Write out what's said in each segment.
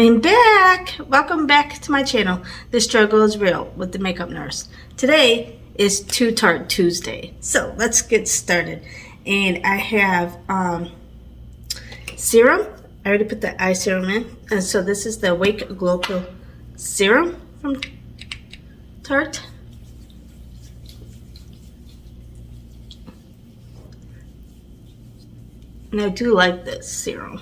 I'm back! Welcome back to my channel. The struggle is real with the makeup nurse. Today is Tarte Tuesday. So let's get started. And I have serum. I already put the eye serum in. And so this is the Awake Glow Pill Serum from Tarte. And I do like this serum.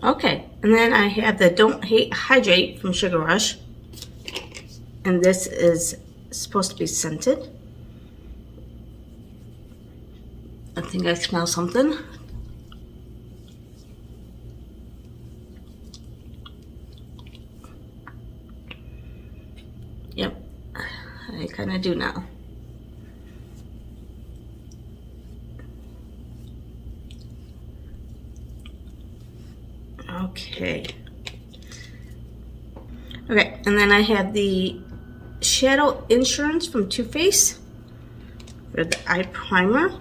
Okay, and then I have the Don't Hate Hydrate from Sugar Rush. And this is supposed to be scented. I think I smell something. Yep, I kind of do now. Okay, and then I have the Shadow Insurance from Too Faced for the eye primer.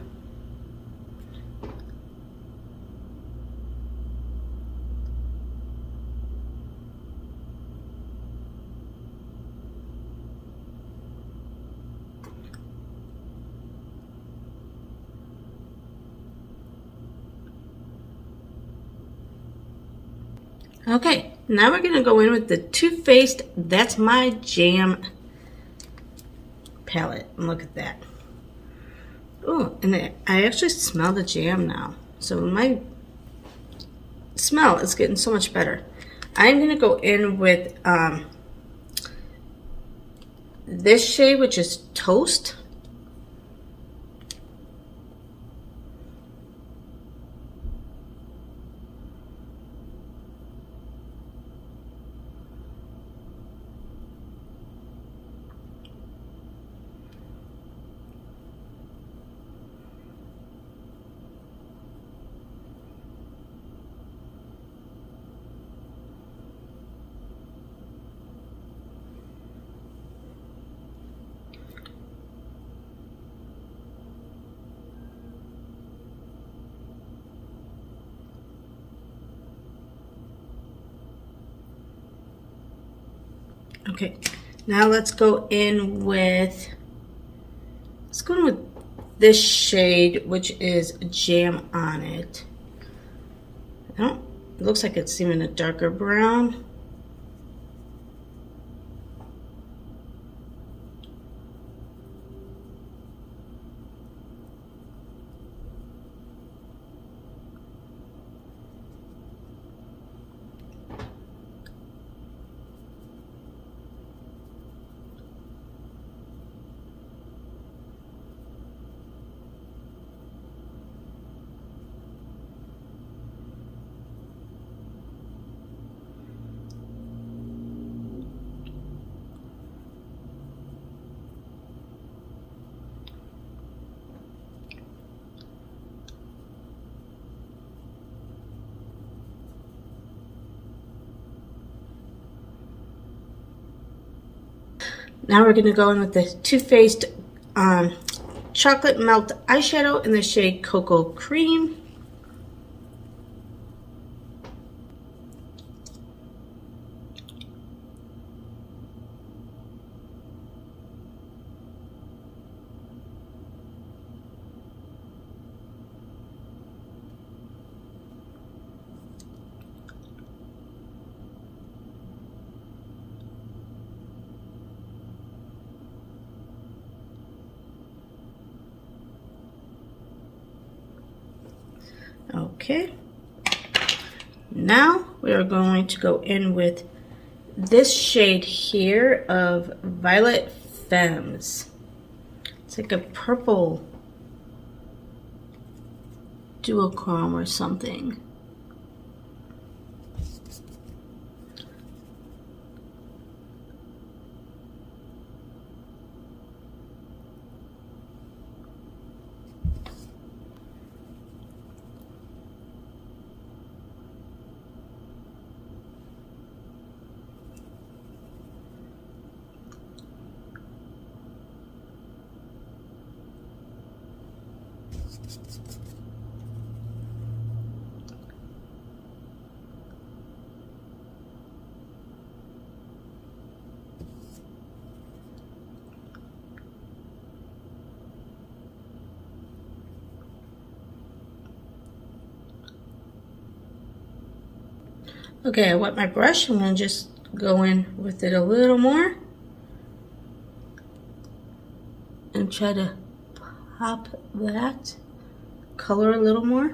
Okay, now we're going to go in with the Too Faced That's My Jam palette. And look at that. Oh, and I actually smell the jam now. So my smell is getting so much better. I'm going to go in with this shade, which is Toast. Okay, now let's go in with, this shade, which is Jam on it. It looks like it's even a darker brown. Now we're going to go in with the Too Faced Chocolate Melt Eyeshadow in the shade Cocoa Cream. Okay, now we are going to go in with this shade here of Violet Femmes. It's like a purple duochrome or something. Okay, I wet my brush. I'm going to just go in with it a little more and try to pop that color a little more.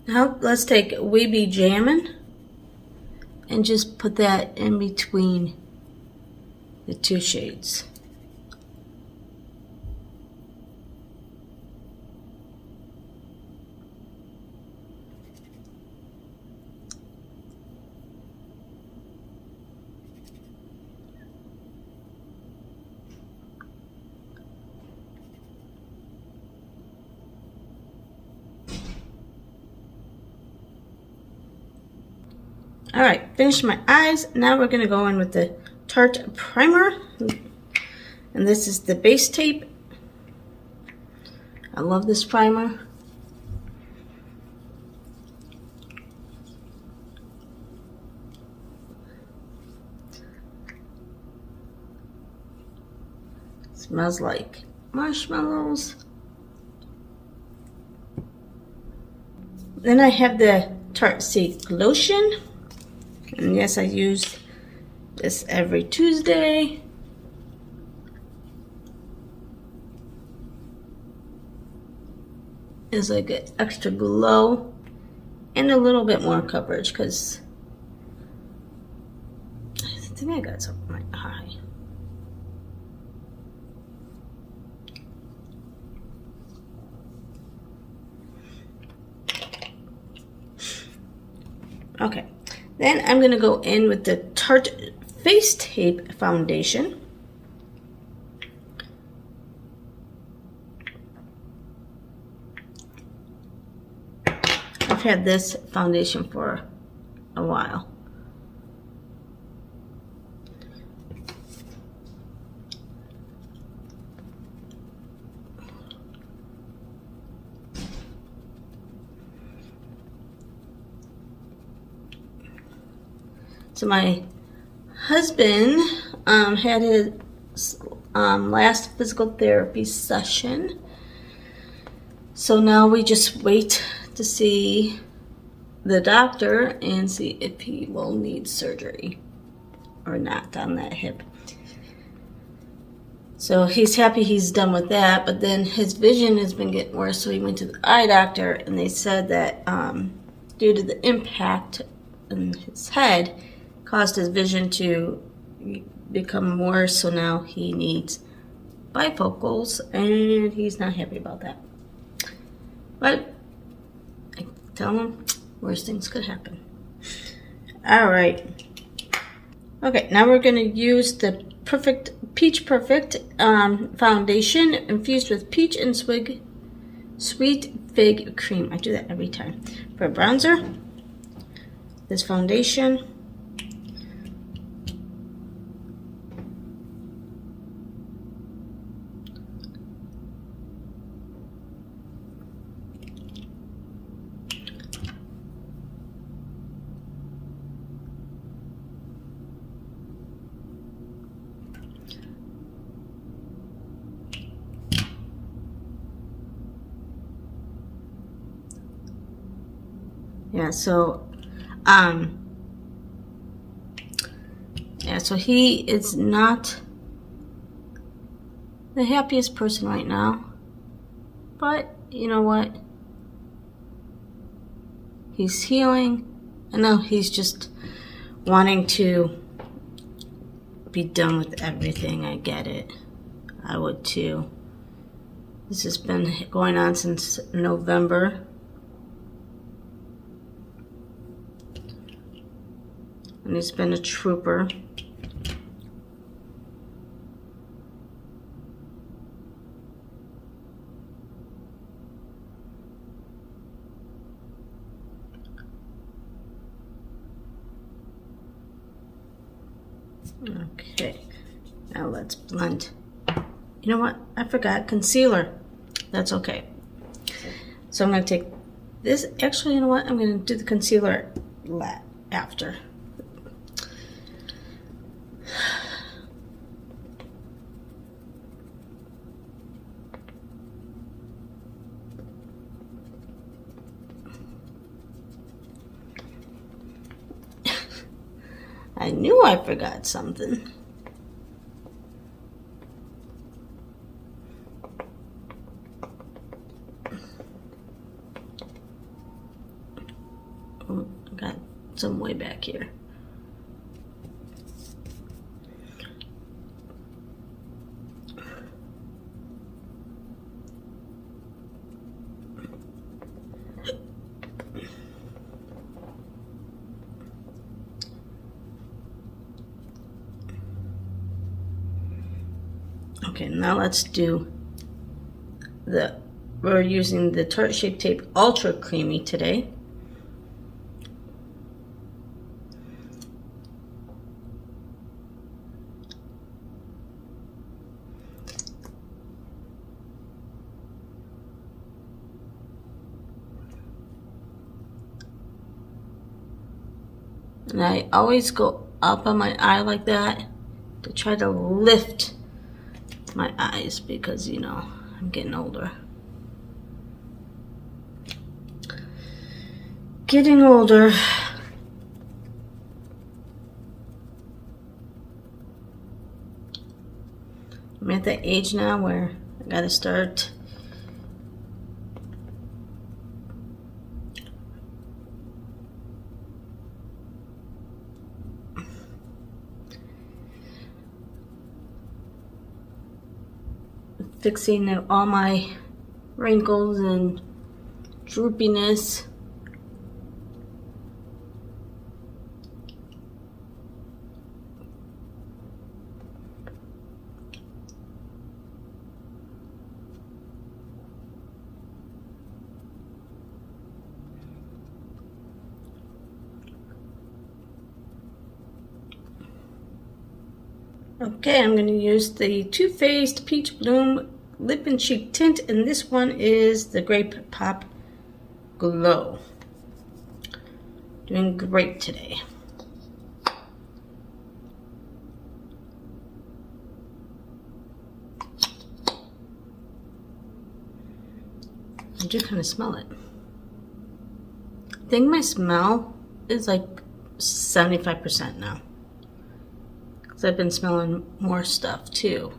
Now let's take We Be Jammin' and just put that in between the two shades. Alright, finished my eyes. Now we're going to go in with the Tarte Primer. And this is the base tape. I love this primer. Smells like marshmallows. Then I have the Tarte Seed Lotion. And yes, I use this every Tuesday. It's like an extra glow and a little bit more coverage because I think I got something on my eye. Okay. Then I'm going to go in with the Tarte Face Tape Foundation. I've had this foundation for a while. So my husband had his last physical therapy session. So now we just wait to see the doctor and see if he will need surgery or not on that hip. So he's happy he's done with that, but then his vision has been getting worse. So he went to the eye doctor and they said that due to the impact in his head, caused his vision to become worse, so now he needs bifocals, and he's not happy about that. But I tell him worse things could happen. Alright. Okay, now we're going to use the Peach Perfect foundation infused with peach and sweet fig cream. I do that every time. For a bronzer, this foundation. Yeah, so so he is not the happiest person right now. But you know what? He's healing. I know he's just wanting to be done with everything. I get it. I would too. This has been going on since November. And he's been a trooper. Okay, now let's blend. You know what? I forgot concealer. That's okay. So I'm going to take this. Actually, you know what? I'm going to do the concealer after. I knew I forgot something. Oh, I got some way back here. Okay, now let's do we're using the Tarte Shape Tape Ultra Creamy today. And I always go up on my eye like that to try to lift my eyes because, you know, I'm getting older. Getting older. I'm at that age now where I gotta start fixing all my wrinkles and droopiness. Okay, I'm going to use the Too Faced Peach Bloom Lip and Cheek Tint, and this one is the Grape Pop Glow. Doing great today. I do kind of smell it. I think my smell is like 75% now. Because I've been smelling more stuff too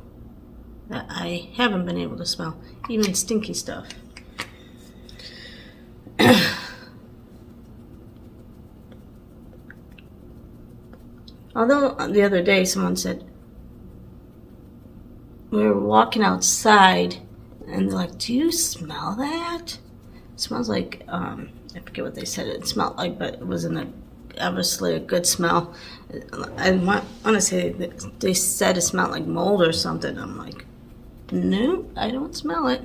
that I haven't been able to smell, even stinky stuff. Although the other day someone said, we were walking outside and they're like, do you smell that? It smells like, I forget what they said it smelled like, but it wasn't obviously a good smell. I want to say that they said it smelled like mold or something. I'm like, no, I don't smell it.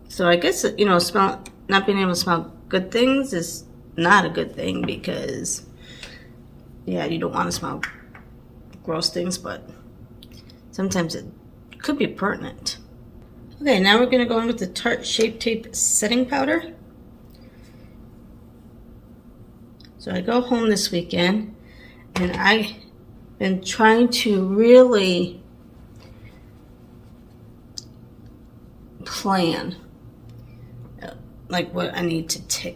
So I guess, you know, not being able to smell good things is not a good thing because, yeah, you don't want to smell gross things, but sometimes it could be pertinent. Okay, now we're going to go in with the Tarte Shape Tape Setting Powder. So I go home this weekend, and I've been trying to really plan, like what I need to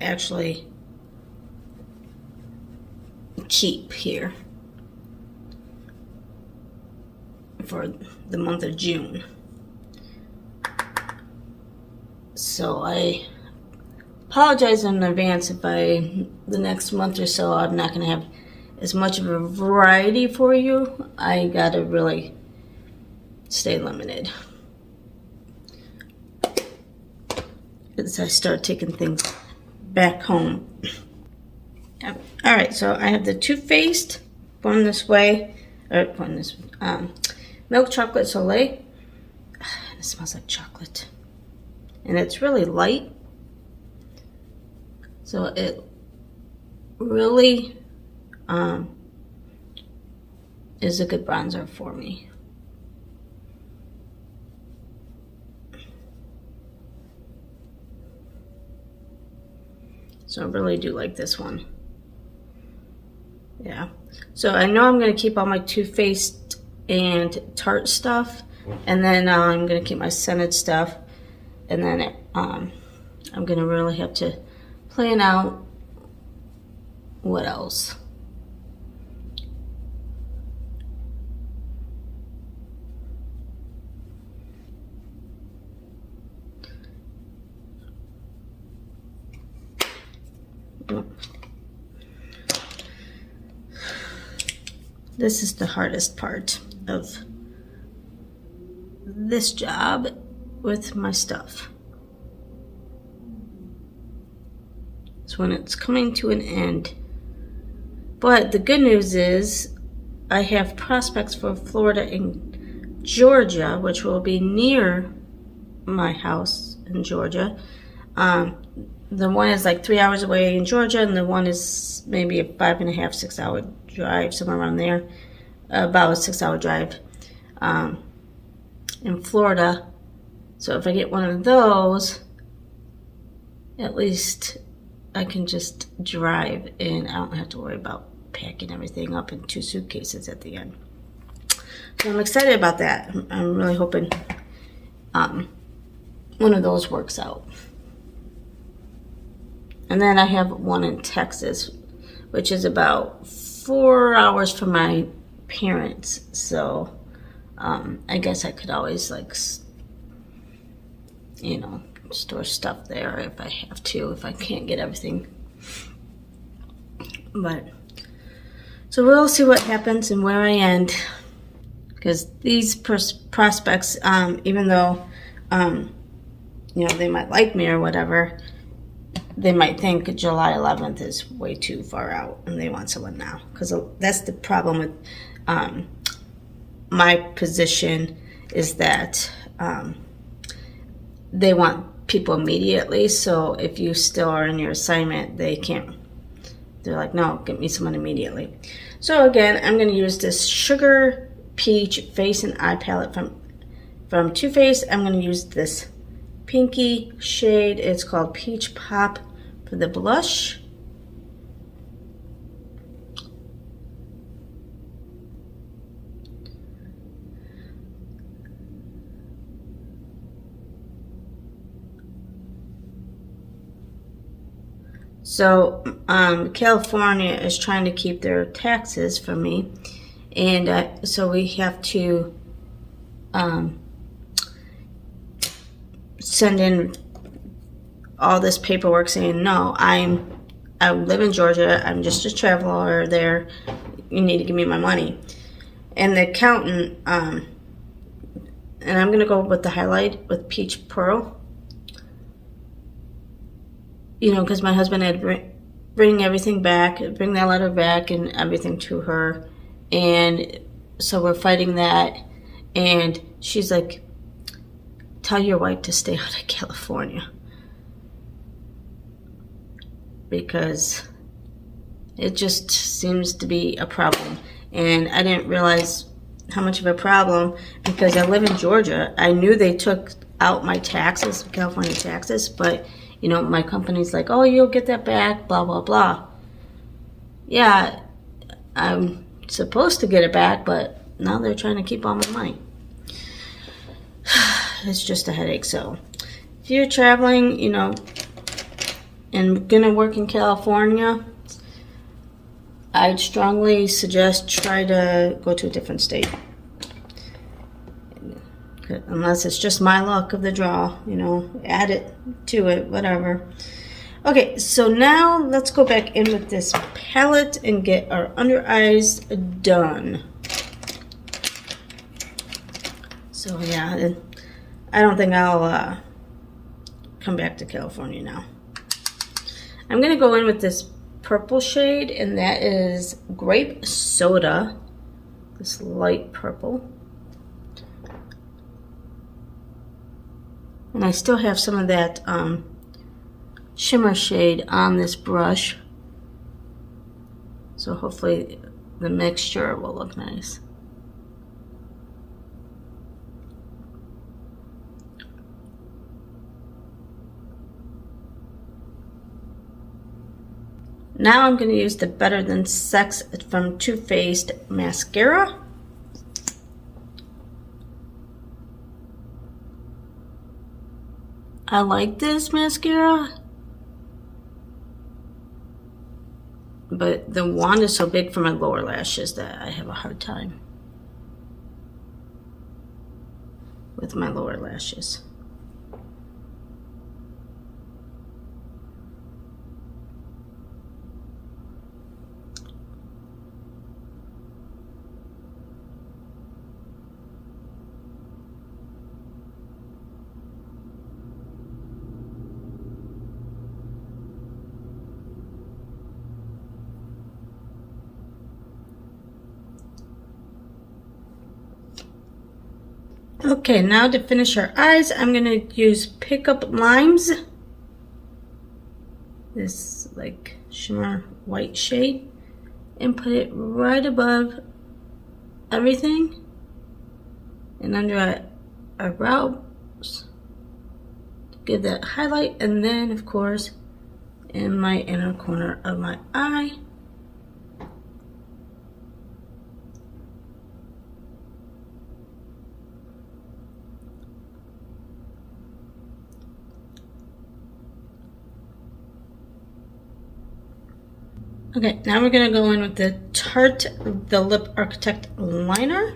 actually keep here for the month of June. So I apologize in advance if the next month or so I'm not going to have as much of a variety for you. I got to really stay limited as I start taking things back home. Alright, so I have the Too Faced Born This Way, Milk Chocolate Soleil. It smells like chocolate. And it's really light. So it really is a good bronzer for me. So I really do like this one. Yeah. So I know I'm going to keep all my Too Faced and Tarte stuff. And then I'm going to keep my scented stuff. And then I'm going to really have to plan out what else. This is the hardest part of this job with my stuff. It's when it's coming to an end. But the good news is I have prospects for Florida and Georgia, which will be near my house in Georgia. The one is like 3 hours away in Georgia, and the one is maybe a 5.5, 6 hour drive, somewhere around there. About a 6 hour drive in Florida. So if I get one of those, at least I can just drive and I don't have to worry about packing everything up in 2 suitcases at the end. So I'm excited about that. I'm really hoping one of those works out. And then I have one in Texas, which is about 4 hours from my parents. So I guess I could always, like, you know, store stuff there if I have to, if I can't get everything. But so we'll see what happens and where I end, because these prospects, even though you know, they might like me or whatever, they might think July 11th is way too far out and they want someone now. Because that's the problem with my position, is that they want people immediately. So if you still are in your assignment, they can't. They're like, no, get me someone immediately. So again, I'm going to use this Sugar Peach Face and Eye Palette from Too Faced. I'm going to use this pinky shade. It's called Peach Pop for the blush. So California is trying to keep their taxes from me, and so we have to send in all this paperwork saying, no, I live in Georgia, I'm just a traveler there, you need to give me my money. And the accountant, and I'm going to go with the highlight with Peach Pearl, you know, because my husband had to bring everything back, bring that letter back and everything to her, and so we're fighting that, and she's like, tell your wife to stay out of California, because it just seems to be a problem. And I didn't realize how much of a problem, because I live in Georgia. I knew they took out my taxes, California taxes, but you know, my company's like, oh, you'll get that back, blah, blah, blah. Yeah, I'm supposed to get it back, but now they're trying to keep all my money. It's just a headache. So if you're traveling, you know, and gonna work in California, I'd strongly suggest try to go to a different state. Unless it's just my luck of the draw, you know, add it to it, whatever. Okay, so now let's go back in with this palette and get our under eyes done. So yeah, I don't think I'll come back to California now. I'm gonna go in with this purple shade, and that is Grape Soda, this light purple. And I still have some of that shimmer shade on this brush. So hopefully the mixture will look nice. Now I'm going to use the Better Than Sex from Too Faced mascara. I like this mascara, but the wand is so big for my lower lashes that I have a hard time with my lower lashes. Okay, now to finish our eyes, I'm going to use Pick Up Limes. This like shimmer white shade. And put it right above everything. And under our brows. To give that highlight. And then, of course, in my inner corner of my eye. Okay, now we're going to go in with the Tarte The Lip Architect Liner.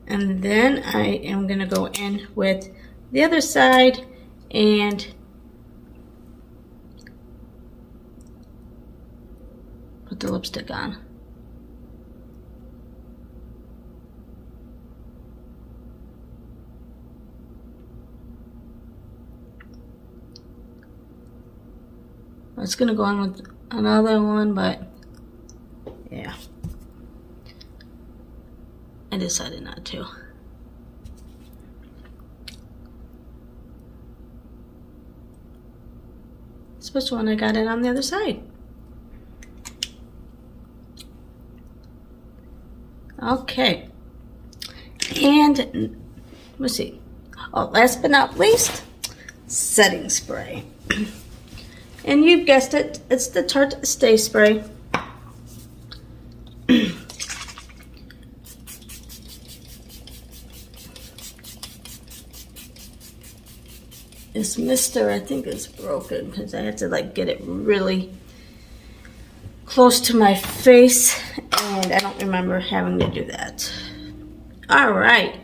And then I am going to go in with the other side and put the lipstick on. I was going to go on with another one, but yeah. I decided not to. Especially when I got it on the other side. Okay. And let's see. Oh, last but not least, setting spray. And you've guessed it, it's the Tarte Stay Spray. This mister, I think, is broken because I had to like get it really close to my face, and I don't remember having to do that. All right,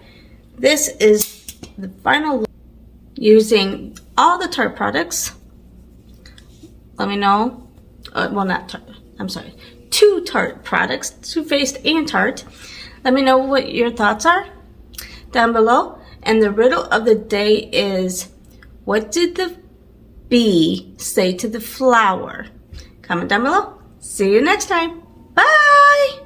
this is the final look using all the Tarte products. Let me know. Well, not Tarte. I'm sorry. 2 Tarte products, Too Faced and Tarte. Let me know what your thoughts are down below. And the riddle of the day is, what did the bee say to the flower? Comment down below. See you next time. Bye!